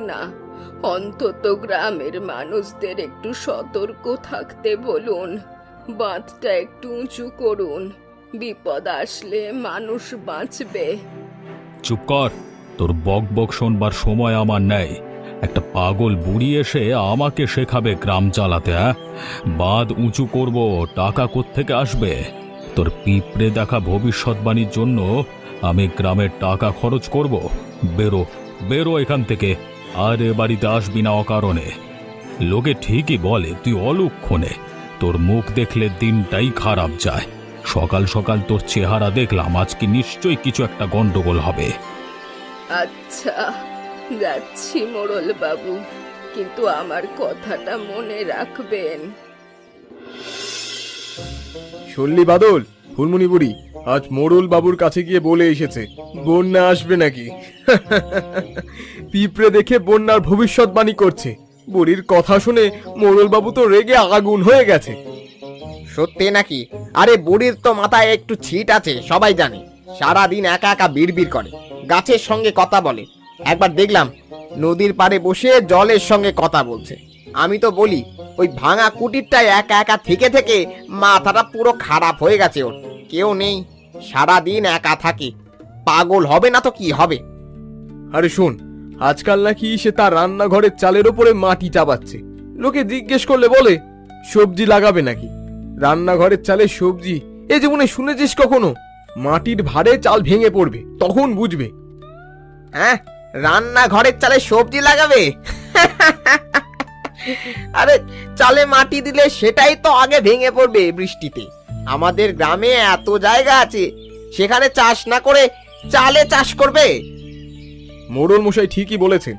না, অন্তত গ্রামের মানুষদের একটু সতর্ক থাকতে বলুন। বাঁধটা একটু উঁচু করুন, বিপদ আসলে মানুষ বাঁচবে। চুপ কর, তোর বক বক শোনবার সময় আমার নেই। একটা পাগল বুড়ি এসে আমাকে শেখাবে গ্রাম চালাতে। বাঁধ উঁচু করব, টাকা কোত্থেকে আসবে? তোর পিঁপড়ে দেখা ভবিষ্যৎবাণীর জন্য আমি গ্রামের টাকা খরচ করব? বেরো, বেরো এখান থেকে, আর এ বাড়িতে আসবি না অকারণে। লোকে ঠিকই বলে তুই অলক্ষণে, তোর মুখ দেখলে দিনটাই খারাপ যায়। সকাল সকাল তোর চেহারা দেখলাম, আজকে নিশ্চয়ই কিছু একটা গন্ডগোল হবে। আচ্ছা, যাচ্ছি মোড়ল বাবু, কিন্তু আমার কথাটা মনে রাখবেন। শুনলি বাদল, ফুলমণি বুড়ি আজ মোড়ল বাবুর কাছে গিয়ে বলে এসেছে বন্যা আসবে নাকি। পিঁপড়ে দেখে বন্যার ভবিষ্যৎবাণী করছে। বুড়ির কথা শুনে মোড়ল বাবু তো রেগে আগুন হয়ে গেছে। সত্যি নাকি? আরে বুড়ির তো মাথায় একটু ছিট আছে, সবাই জানে। সারাদিন একা একা বিড়বিড় করে, গাছের সঙ্গে কথা বলে। একবার দেখলাম নদীর পাড়ে বসে জলের সঙ্গে কথা বলছে। আমি তো বলি ওই ভাঙা কুটিরটায় একা একা থেকে থেকে মাথাটা পুরো খারাপ হয়ে গেছে ওর। কেউ নেই, সারাদিন একা থাকে। পাগল হবে না তো কি হবে? আরে শোন, আজকাল নাকি সে তার রান্নাঘরের চালের ওপরে মাটি চাপাচ্ছে। লোকে জিজ্ঞেস করলে বলে সবজি লাগাবে নাকি। রান্নাঘরের চালে সবজি, এ জীবনে শুনেছিস কখনো? মাটির ভারে চাল ভেঙে পড়বে, তখন বুঝবে। হ্যাঁ, রান্নাঘরের চালে সবজি লাগাবে? আরে চালে মাটি দিলে সেটাই তো আগে ভেঙে পড়বে বৃষ্টিতে। আমাদের গ্রামে এত জায়গা আছে, সেখানে চাষ না করে চালে চাষ করবে? মোড়ল মশাই ঠিকই বলেছেন।